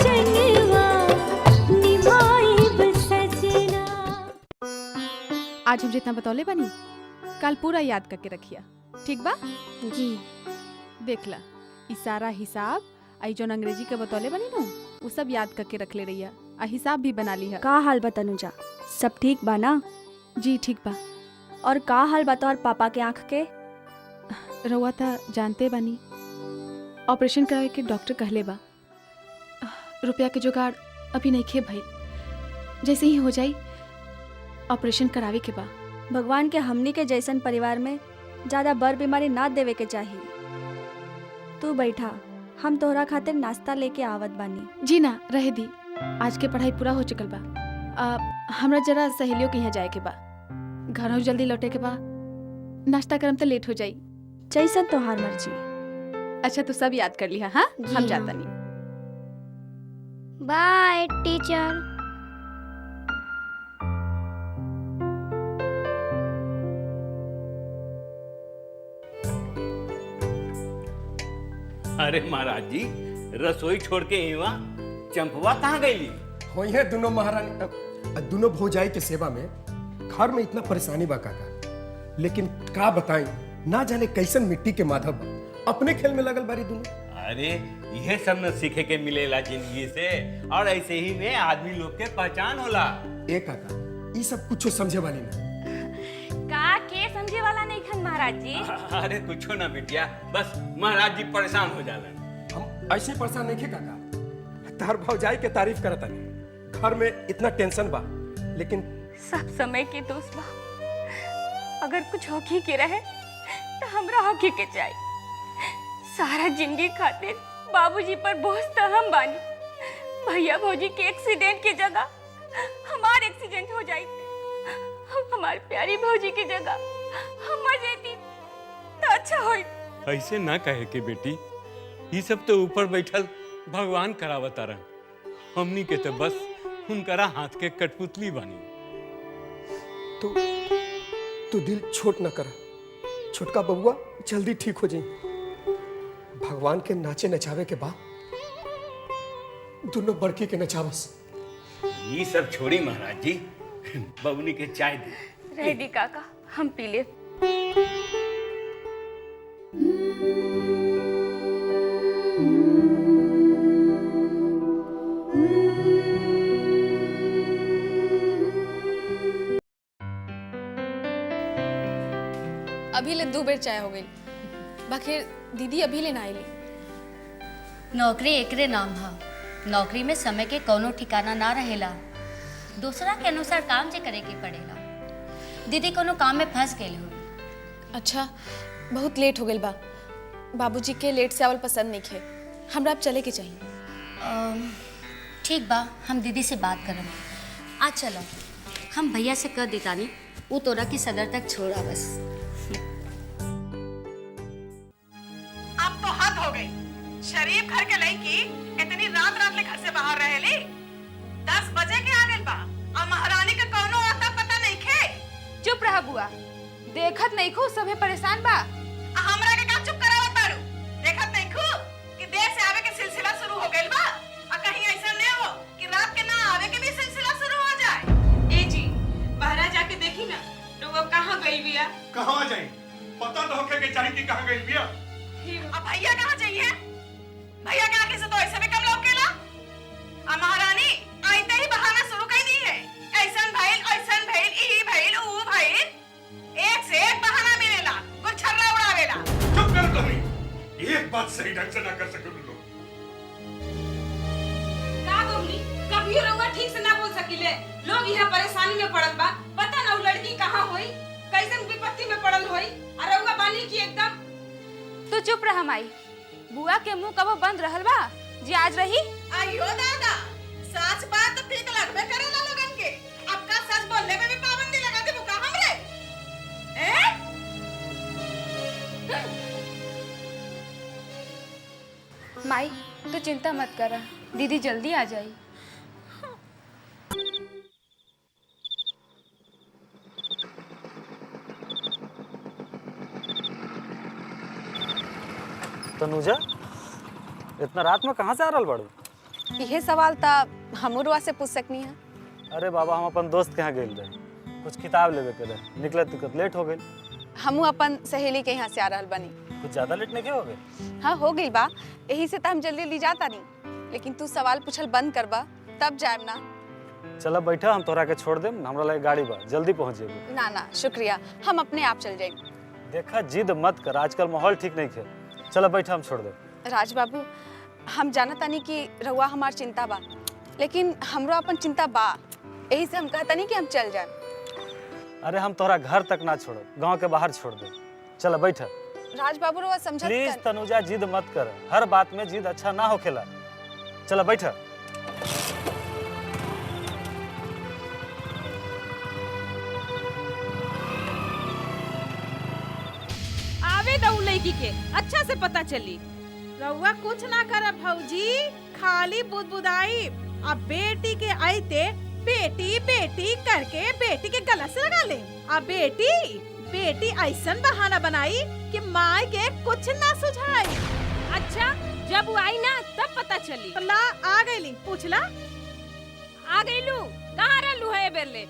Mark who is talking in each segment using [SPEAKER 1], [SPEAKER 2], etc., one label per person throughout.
[SPEAKER 1] वचनवा निभाइब सजना।
[SPEAKER 2] आज हम जितना बतौले बनी कल पूरा याद करके रखिया, ठीक बा?
[SPEAKER 3] जी।
[SPEAKER 2] देखला ई सारा हिसाब आई जो अंग्रेजी के बतौले बनी नो वो सब याद करके रख ले रही आ हिसाब भी बना ली है।
[SPEAKER 3] का हाल बा तनुजा, सब ठीक बा ना?
[SPEAKER 2] जी ठीक बा।
[SPEAKER 3] और का हाल बता और पापा के आँख के?
[SPEAKER 2] रउआ था जानते बानी ऑपरेशन करावे के डॉक्टर कहले बा। रुपया के जुगाड़ अभी नहीं खे भाई, जैसे ही हो जाई ऑपरेशन करावे के बा।
[SPEAKER 3] भगवान के हमनी के जैसन परिवार में ज्यादा बड़ बीमारी ना देवे के चाहिए। तू बैठा, हम तोहरा खातिर नाश्ता लेके आवत बानी।
[SPEAKER 2] जी ना रहे दी, आज के पढ़ाई पूरा हो चुकल बा। हमरा जरा सहेलियों के यहाँ जाए के बा, घरों जल्दी लौटे के बा, नाश्ता करम तो लेट हो जाई।
[SPEAKER 3] जैसन तोहार मर्जी।
[SPEAKER 2] अच्छा तू सब याद कर लिया? हाँ हम जाता नहीं।
[SPEAKER 4] Bye teacher.
[SPEAKER 5] अरे महाराज जी, रसोई छोड़ के इवा चंपवा कहाँ गई?
[SPEAKER 6] हो है दोनों महारानी दोनों भौजाई के सेवा में घर में इतना परेशानी बा काका, लेकिन का बताई ना जाने कैसन मिट्टी के माधव बा, अपने खेल में लगल बारी दोनों।
[SPEAKER 5] अरे यह सब न सीखे के मिलेला जिंदगी से, और ऐसे ही में आदमी लोग के पहचान होला।
[SPEAKER 6] ए काका ये सब कुछ समझे वाली ना।
[SPEAKER 7] का के समझे वाला नहीं खन महाराज जी।
[SPEAKER 5] अरे कुछो ना बिटिया, बस महाराज जी परेशान हो जालन।
[SPEAKER 6] हम ऐसे परेशान नहीं थे काका, तार भौजाई के तारीफ करता नहीं, घर में इतना टेंशन बा, लेकिन
[SPEAKER 7] सब समय के दोस्त बा। अगर कुछ होकी के रहे तो हमरा होकी के चाहिए। सारा जिंदगी खातिर बाबूजी पर बोझ तो हम बानी। भैया भौजी के एक्सीडेंट की जगह हमार एक्सीडेंट हो जाई, हमारी प्यारी भौजी की जगह हम मर जाती तो अच्छा होई।
[SPEAKER 5] ऐसे ना कहे के बेटी, ये सब तो ऊपर बैठल भगवान करावता रह, हमनी के तो बस उनकरा हाथ के कठपुतली बानी।
[SPEAKER 6] तू दिल छोट न करा, छोटका बबुआ जल्दी ठीक हो जाई। भगवान के नाचे नचावे के बाद दोनों बड़की के नचावस।
[SPEAKER 5] ये सब छोड़ी महाराज जी, बबनी के चाय दे।
[SPEAKER 7] रह दी काका, हम पी ले।
[SPEAKER 2] अभी ले 2 बेर चाय हो गई, बाकी दीदी अभी ले ना आईली।
[SPEAKER 8] नौकरी एकरे नाम हा, नौकरी में समय के कोनो ठिकाना ना रहेला, दूसरा के अनुसार काम जे करे के पड़ेला। दीदी कोनो काम में फंस गई हो।
[SPEAKER 2] अच्छा बहुत लेट हो गई बा, बाबूजी के लेट से आवल पसंद नहीं खे, हमरा अब चले के चाहिए।
[SPEAKER 8] ठीक बा, हम दीदी से बात करब। आज चलो हम भैया से कह देतानी, वो तोरा की सदर तक छोड़ा बस।
[SPEAKER 9] अब तो हद हो गई, शरीफ घर के लड़की इतनी रात रात ले घर से बाहर रहेली। 10 बजे के आ गइल बा और महारानी का कोनो आता पता नहीं खे।
[SPEAKER 2] चुप रहा बुआ, देखत नहीं खो सभे परेशान बा।
[SPEAKER 9] हमरा के का चुप करावत बारू? देखत नहीं खू कि देर से आवे के सिलसिला शुरू हो गइल बा, और कहीं ऐसा नहीं हो कि रात के ना आवे के भी सिलसिला शुरू हो जाए। ए जी बाहर जाके देखी ना लोग अब कहां गई बिया।
[SPEAKER 10] कहां जाई? पता तो होके के चाहिए कि कहां गई बिया।
[SPEAKER 9] अब भैया कहां जाइए? भैया के आंखें से तो ऐसे भी कम लौकेला। आ महारानी आइते ही बहाना शुरू कर दी है, ऐसन भइल ई भइल ऊ भइल, एक से एक बहाना मिलेला, कुछ छर्रा उड़ावेला।
[SPEAKER 10] चुप कर तुम, एक बात सही ढंग से ना कर सके लोग।
[SPEAKER 9] का गोमनी कभी रउआ ठीक से ना बोल सकिले। लोग यहाँ परेशानी में पड़ल बा, पता ना वो लड़की कहाँ होई, कैसन विपत्ति में पड़ल होई, और रउआ बानी की एकदम।
[SPEAKER 2] तू चुप रहा माई, बुआ के मुंह कबो बंद रहल बा जी आज रही।
[SPEAKER 9] आइयो दादा, सच बात तो ठीक लगबे करेला लोगन के, अब का सच बोलने में भी पाबंदी लगा दे बुका हमरे।
[SPEAKER 2] माई तू चिंता मत कर, दीदी जल्दी आ जाई।
[SPEAKER 11] तनुजा, इतना रात में कहाँ से आ रहा बाड़ू?
[SPEAKER 4] यह सवाल था हमरुआ से पूछ सकनी है।
[SPEAKER 11] अरे बाबा हम अपन दोस्त के यहाँ गए रहे, कुछ किताब लेवे के रहे, निकलत लेट हो गई।
[SPEAKER 4] हमू अपन सहेली के यहाँ से आ रहल बनी।
[SPEAKER 11] कुछ ज्यादा लेट नहीं हो गए?
[SPEAKER 4] हाँ हो गई बा, यही से तो हम जल्दी ली जाता नहीं, लेकिन तू सवाल पूछल बंद करबा तब जाएब ना।
[SPEAKER 11] चलो बैठा, हम तोरा के छोड़ देम, हमरा लगे गाड़ी बा, जल्दी पहुँच जेबे।
[SPEAKER 4] ना ना शुक्रिया, हम अपने आप चल जाएंगे।
[SPEAKER 11] देखा जिद मत कर, आजकल माहौल ठीक नहीं है। चलो बैठा, हम छोड़ दे।
[SPEAKER 4] राज बाबू हम जाना तानी कि रहुआ हमार चिंता बा, लेकिन हमरो अपन चिंता बा, यही से हम कहता नहीं कि हम चल जाए।
[SPEAKER 11] अरे हम तोरा घर तक ना छोड़ो, गांव के बाहर छोड़ दे। चलो बैठा।
[SPEAKER 4] राज बाबू रहुआ समझत
[SPEAKER 11] प्लीज तनुजा जिद मत कर, हर बात में जिद अच्छा ना होखेला। चलो बैठा।
[SPEAKER 12] आवे दऊ लड़की के अच्छा से पता चली। रउआ कुछ ना करब भौजी, खाली बुदबुदाई। अब बेटी के आईते बेटी बेटी करके बेटी के गला से लगा ले। अब बेटी ऐसन बहाना बनाई कि माई के कुछ ना सुझाई। अच्छा जब वो आई ना तब पता चली। तो ला आ गईली, पूछला आ गईलू, कहाँ रहलू है बेरले?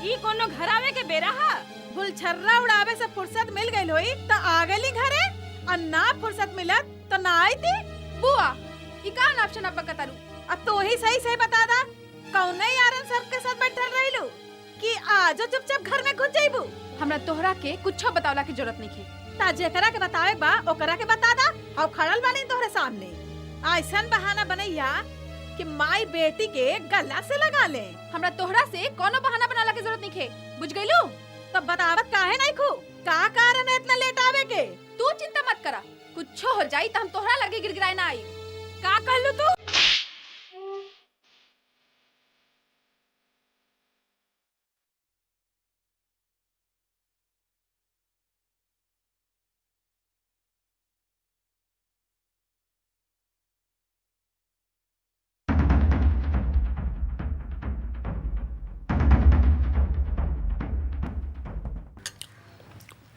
[SPEAKER 12] ई कोनो घर आवे के बेरा हा? गुलछर्रा उड़ावे से फुर्सत मिल गई होई तो आ गईली घरे, और ना फुर्सत मिलत तो ना आई थी।
[SPEAKER 2] बुआ ई का ऑप्शन अब कतारू?
[SPEAKER 12] अब तो ही सही बता दा, कौने यारन सब के साथ बैठल रहिलू कि आजो चुपचाप घर में घुस जाइबू?
[SPEAKER 2] हमरा तोहरा के कुछ बतावला की जरूरत नहीं है।
[SPEAKER 12] ता जेकरा के बतावे बा ओकरा के बता दा। और खड़ल बानी तोहरे सामने, ऐसन बहाना बनैया कि माई बेटी के गला से लगा ले।
[SPEAKER 2] हमरा तोहरा से कोनो बहाना बनाला की जरूरत नहीं है, बुझ गईलू?
[SPEAKER 12] तब बतावत काहे नहीं खू? का कारण है इतना लेट आवे के?
[SPEAKER 2] तू चिंता मत करा, कुछ हो जाई तो हम तोहरा लगे गिड़गिड़ाए ना आई।
[SPEAKER 12] का कहलू तू?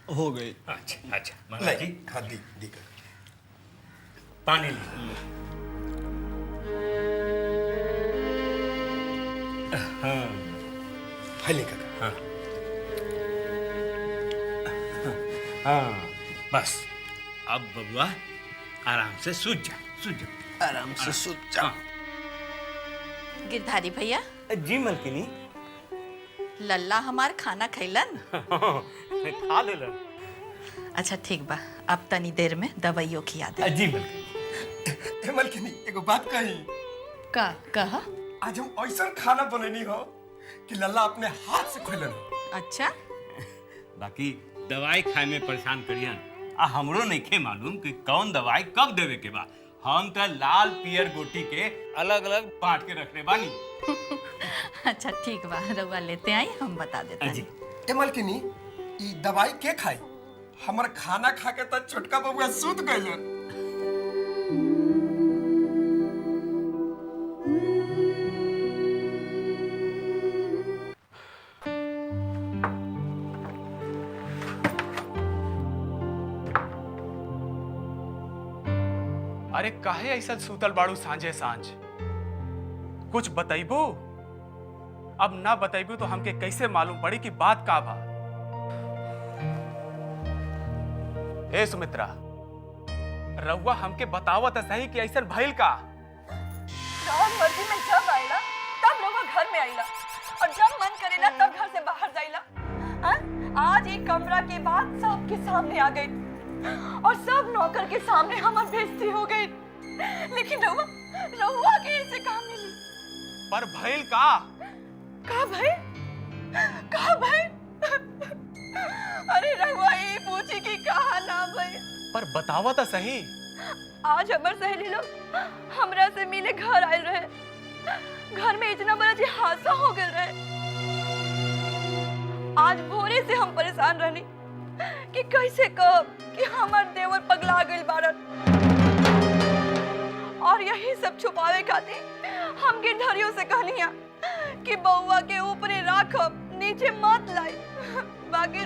[SPEAKER 5] हो गई।
[SPEAKER 10] अच्छा अच्छा महाराज जी,
[SPEAKER 6] हाँ दी कर।
[SPEAKER 10] पानी ली।
[SPEAKER 5] हाँ
[SPEAKER 6] फैले काका।
[SPEAKER 5] हाँ बस अब बबुआ आराम से सूझ जा,
[SPEAKER 6] आराम से सूझ जा।
[SPEAKER 9] गिरधारी भैया,
[SPEAKER 5] जी मलकिनी।
[SPEAKER 9] लल्ला हमार खाना खैलन?
[SPEAKER 5] खा लेलन।
[SPEAKER 9] अच्छा ठीक बा, अब तनी देर में दवाइयों खिया दे।
[SPEAKER 5] जी मलकिनी।
[SPEAKER 6] मलकिनी एगो बात कही।
[SPEAKER 9] का कहा?
[SPEAKER 6] आज हम ऐसा खाना बनैनी हो कि लल्ला अपने हाथ से खोलन हो।
[SPEAKER 9] अच्छा
[SPEAKER 5] बाकी दवाई खाए में परेशान करियन, आ हमरो नहीं मालूम कि कौन दवाई कब देवे के बा। हम तो लाल पियर गोटी के अलग अलग बांट के रखने बानी।
[SPEAKER 9] अच्छा ठीक बा, रउआ लेते आई, हम बता देते
[SPEAKER 5] जी।
[SPEAKER 6] मलकिनी ई दवाई के खाई? हमर खाना खा के तो छोटका बबुआ सूत गइलन।
[SPEAKER 13] अरे काहे ऐसा सूतल बाड़ू सांझे सांझ? कुछ बतैबू? अब ना बतैबू तो हमके कैसे मालूम पड़ी कि बात का बा? ए सुमित्रा, रउआ हमके बतावत सही कि ऐसा भइल का?
[SPEAKER 9] राम मर्जी में जब आइला तब रउआ घर में आइला, और जब मन करेला तब घर से बाहर जाइला। आज एक कमरा के बाद सबके सामने आ गई, और सब नौकर के सामने हमार बेइज्जती हो गई। लेकिन रउआ के ऐसे काम मिली।
[SPEAKER 13] पर भइल का?
[SPEAKER 9] का भाई? अरे रउआ ये पूछी कि कहा ना भाई।
[SPEAKER 13] पर बतावा तो सही।
[SPEAKER 9] आज हमार सहेली लोग हमरा से मिले घर आए रहे। घर में इतना बड़ा जी हादसा हो गया रहे। आज भोरे से हम परेशान रहनी कि कैसे कब कि हमार देवर पगला गइल बारन, और यही सब छुपावे खातिर हम गिरधरियों से कहनिया कि बउआ के ऊपरे राखब, नीचे मत लाई। बाकी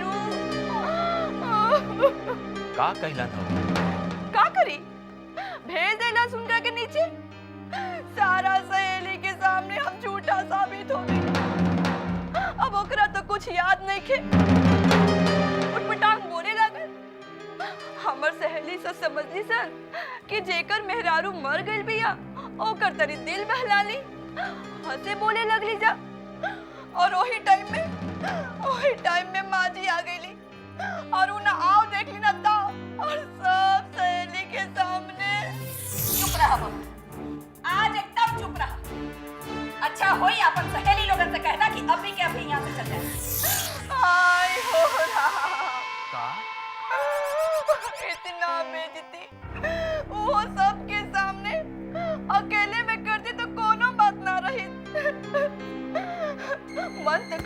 [SPEAKER 13] का कहला था?
[SPEAKER 9] का करी? भेज देला सुनकर के नीचे। झूठा साबित हो गई। अब ओकरा तो कुछ याद नहीं खे, उठपटांग बोले लागल। हमर सहेली से समझली सर कि जेकर मेहरारू मर गइल बिया ओकर तरी दिल बहला ली, हंसे बोले लगली जा। और वही टाइम में माँ जी आ गईली और उन्हें आओ देख ली ना था, और सब सहेली के सामने।
[SPEAKER 14] चुप रहा बहू, आज एकदम चुप रहा। अच्छा होई अपन सहेली लोगन से कहना कि अभी के अभी यहाँ से चल जाए।
[SPEAKER 9] हाय हो रहा इतना बेइज्जती वो सबके सामने अकेले में करती तो कोनो बात ना रही। मन तो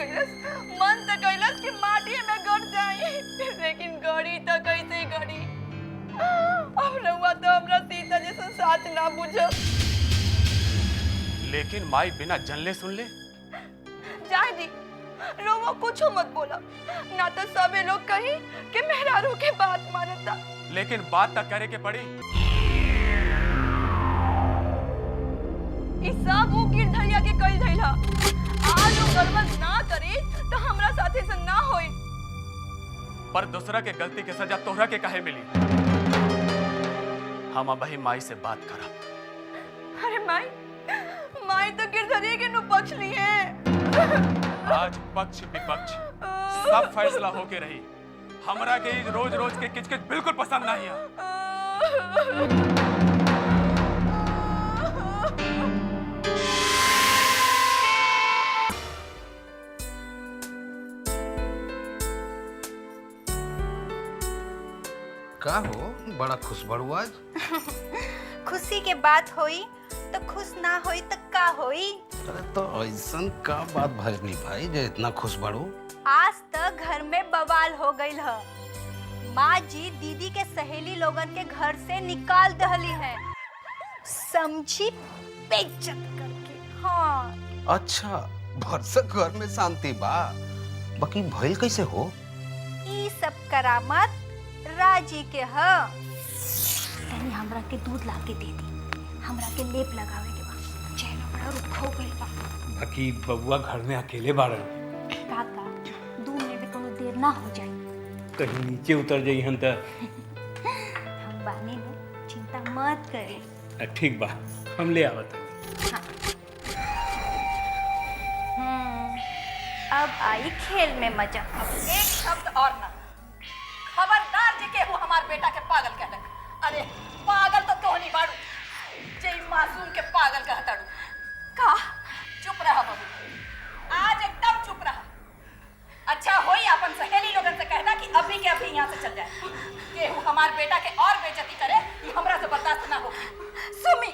[SPEAKER 9] कैलस कि माटी में गड़ जाए, लेकिन गड़ी तो कैसे गड़ी। अब रहुआ तो हमरा सीता जैसा साथ ना बुझो।
[SPEAKER 13] लेकिन माई बिना जनले सुन ले।
[SPEAKER 9] जाए दी, रहुआ कुछ मत बोला, ना तो सबे लोग कही कि मेहरारू के बात मानता।
[SPEAKER 13] लेकिन बात तक करे के पड़ी।
[SPEAKER 9] इस सब वो गिरधरिया के कई धैला। आज वो गलत ना करी तो हमरा साथे से ना होई।
[SPEAKER 13] पर दूसरा के गलती के सजा तोहरा के काहे मिली? हम अब ही माई से बात करब।
[SPEAKER 9] अरे माई तो गिरधरिया के नु पक्ष ली है।
[SPEAKER 13] आज पक्ष विपक्ष सब फैसला होके रही। हमरा के रोज रोज के किचकिच बिल्कुल पसंद नहीं है।
[SPEAKER 15] का हो बड़ा खुश बड़ू आज?
[SPEAKER 16] खुशी के बात होई तो खुश ना होई तो का होई?
[SPEAKER 15] अरे तो ऐसन का बात भइल भाई जे इतना खुश बड़ू?
[SPEAKER 16] आज तक घर में बवाल हो गई है। माँ जी दीदी के सहेली लोगन के घर से निकाल दहली है, समझी, बेइज्जत करके। हाँ
[SPEAKER 15] अच्छा, भरसक घर में शांति बा, बाकी भइल कैसे हो?
[SPEAKER 16] ई सब करामत राजी के ह। यानी हमरा के दूध ला के दे दी, हमरा के लेप लगावे के बा, चैन बड़ा रुख हो गइल बा।
[SPEAKER 5] बाकी बबुआ घर में अकेले बाड़न।
[SPEAKER 16] काका 2 मिनट में कोनो देर ना हो जाए।
[SPEAKER 5] कहीं नीचे उतर जाइहन त।
[SPEAKER 16] हम बानी में, चिंता मत करे।
[SPEAKER 5] ठीक बा, हम ले आवत।
[SPEAKER 16] हाँ। अब आई खेल में मजा।
[SPEAKER 14] एक शब्द और ना। खबरदार जी के हमार बेटा के पागल कहलक। अरे पागल तो तोहनी बाड़ू, जे मासूम के पागल कहताड़ू। का चुप रहा बहू, आज एकदम चुप रहा। अच्छा होई अपन सहेली लोगन से कहना कि अभी के अभी यहाँ से चल जाए। केहू हमार बेटा के और बेइज्जती करे, ये हमरा से बर्दाश्त ना होगी।
[SPEAKER 9] सुमी,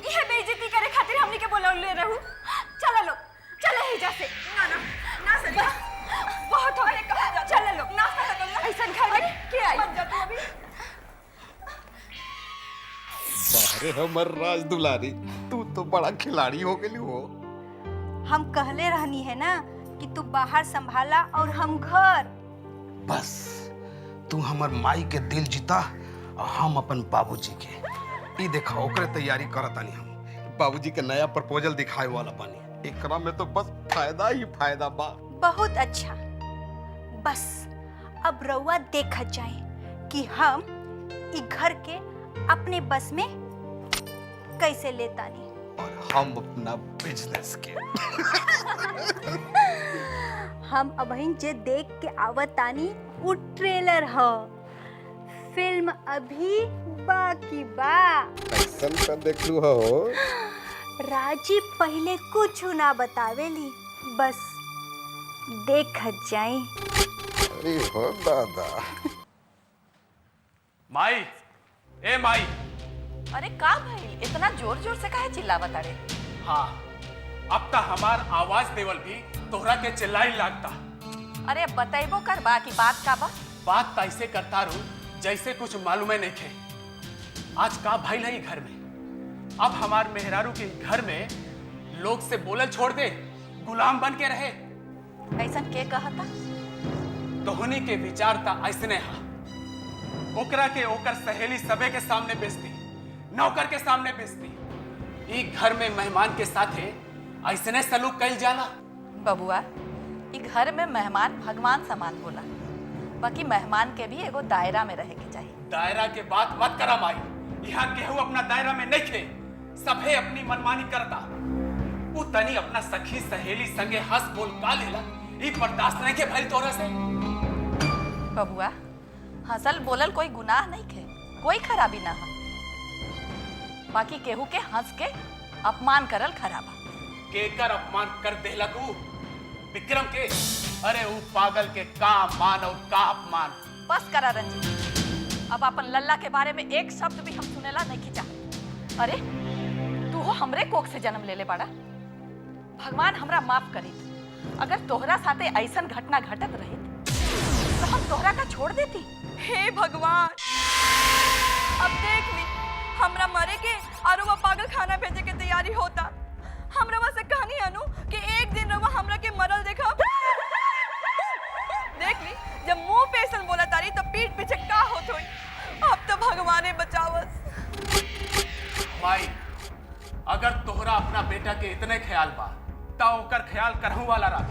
[SPEAKER 9] यह बेइज्जती करे खातिर हमनी के बोलौले रहू। चला लो, चले ही जैसे। ना सरिया, बहुत हो गए। चले लो, नाश्ता कर लो। ऐसन खाए के आई मत जा तू अभी।
[SPEAKER 15] बाहरे हमर राज दुलारी, तू तो बड़ा खिलाड़ी हो गई हो।
[SPEAKER 16] हम कहले रहनी है ना कि तू बाहर संभाला और हम घर।
[SPEAKER 15] बस तू हमर माई के दिल जीता और हम अपन बाबूजी के। ई देखा ओकरे तैयारी करतानी हम। बाबूजी के नया प्रपोजल दिखाए वाला बानी। एकरा में तो बस फायदा ही फायदा बा।
[SPEAKER 16] बहुत अच्छा, बस अब रउआ देखत जाए कि हम ई घर के अपने बस में कैसे लेतानी।
[SPEAKER 15] और हम अपना बिजनेस के।
[SPEAKER 16] हम अबहिन जे देख के आवतानी वो ट्रेलर ह, फिल्म अभी बाकी बा।
[SPEAKER 15] ऐसन का देखलू हो?
[SPEAKER 16] राजी पहले कुछ ना बतावेली, बस देखत जाए।
[SPEAKER 15] अरे हो दादा।
[SPEAKER 13] माई, ए माई।
[SPEAKER 14] अरे का भाई इतना जोर जोर से काहे चिल्लावत अरे?
[SPEAKER 13] हाँ, अब तक हमार आवाज देवल भी तोहरा के चिल्लाई लागता।
[SPEAKER 14] अरे बताइबो कर बा की बात का बा?
[SPEAKER 13] बात त ऐसे करता रू जैसे कुछ मालूम नहीं थे। आज का भाई नहीं घर में। अब हमार मेहरारू के घर में लोग से बोलल छोड़ दे, गुलाम बन के रहे।
[SPEAKER 14] ऐसन के कहता?
[SPEAKER 13] तोहनी के विचार ता ऐसने हा। ओकरा के ओकर सहेली सबे के सामने बेचती, नौकर के सामने बेचती। ई घर में मेहमान के साथे ऐसने सलूक कइल जाला।
[SPEAKER 14] बबुआ ई घर में मेहमान भगवान समान होला, बाकी मेहमान के भी एगो दायरा में रहे के चाहिए।
[SPEAKER 13] दायरा के बात मत करा माई, यहाँ केहू अपना दायरा में नहीं खे, सभे अपनी मनमानी करता। वो तनी अपना सखी सहेली संगे हंस बोल का लेला, ई बर्दाश्त नहीं के भइल तोरा से।
[SPEAKER 14] बबुआ हंसल बोलल कोई गुनाह नहीं खे, कोई खराबी ना है, बाकी केहू के हंस के अपमान करल खराबा।
[SPEAKER 13] केकर अपमान कर देला तू? विक्रम के? अरे वो पागल के का मान और का अपमान।
[SPEAKER 14] बस करा रंजीत, अब अपन लल्ला के बारे में एक शब्द भी हम सुनेला नहीं खींचा। अरे तू हो हमरे कोख से जन्म ले ले बड़ा, भगवान हमरा माफ करी। अगर तोहरा साथे ऐसन घटना घटत रही तो हम तोहरा का छोड़ देती।
[SPEAKER 17] हे भगवान, अब देख ली हमरा मरे के और वो पागल खाना भेजे के तैयारी होता। हमरा से कहानी अनु कि एक दिन रवा हमरा के मरल देखा। देख ली जब मुंह पे ऐसा बोला तारी तो पीठ पीछे का होत होई। अब तो भगवाने बचावस।
[SPEAKER 13] माई अगर तोहरा अपना बेटा के इतने ख्याल बा ता ओकर ख्याल करहू वाला रहा,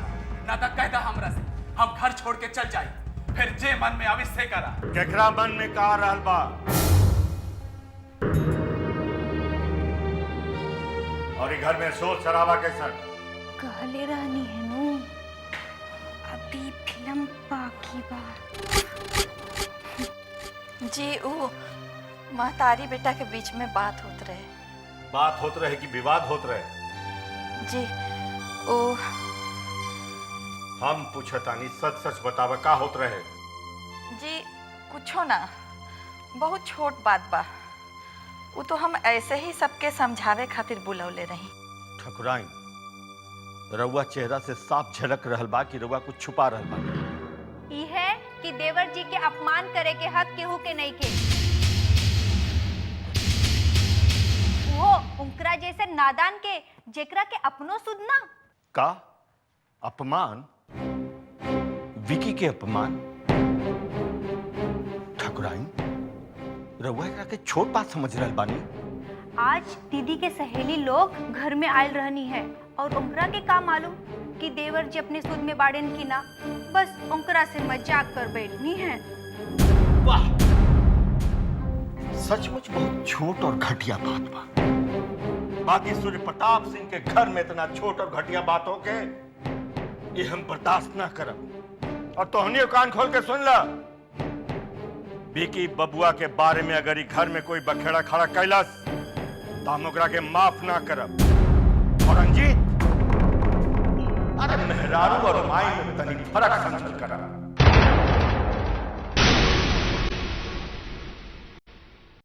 [SPEAKER 13] ना तो कहता हमरा से हम घर छोड़ के चल जाई, फिर जे मन में आवे से करा।
[SPEAKER 10] केकरा मन में का रहल बा? और ई घर में शोर शराबा कैसन?
[SPEAKER 16] कहले रहनी है नु, अभी फिल्म बाकी बा।
[SPEAKER 14] जी वो महतारी बेटा के बीच में बात होत रहे।
[SPEAKER 10] बात होत रहे कि विवाद होत रहे?
[SPEAKER 14] जी ओ
[SPEAKER 10] हम पूछतानी, सच सच बतावा का होत रहे?
[SPEAKER 14] जी कुछो ना, बहुत छोट बात बा, वो तो हम ऐसे ही सबके समझावे खातिर बुलौले रही।
[SPEAKER 10] ठकुराइन, रउआ चेहरा से साफ झलक रहल बा कि रउआ कुछ छुपा रहल बा।
[SPEAKER 16] ई है कि देवर जी के अपमान करे के हक केहू के नहीं के। वो उनकरा जैसे नादान के जेकरा के अपनो सुधना।
[SPEAKER 10] का अपमान? विकी के अपमान? ठकुराइन, रउआ एकरा के छोट बात समझ रहल बानी।
[SPEAKER 16] आज दीदी के सहेली लोग घर में आयल रहनी है और उनकरा के का मालूम कि देवर जी अपने सुध में बाड़न की ना, बस उनकरा से मजाक कर बैठनी है।
[SPEAKER 10] वाह, सचमुच बहुत छोट और घटिया बात बा। बाकी सूर्य प्रताप सिंह के घर में इतना छोट और घटिया बात हो के ये हम बर्दाश्त ना करब। और तोहनी कान खोल के सुन ला, विकी बबुआ के बारे में अगर घर में कोई बखेड़ा खड़ा कैलस तो हम ओकरा के माफ ना करब। और रंजीत, अरे मेहरारू और माई में तनी फर्क समझल करा।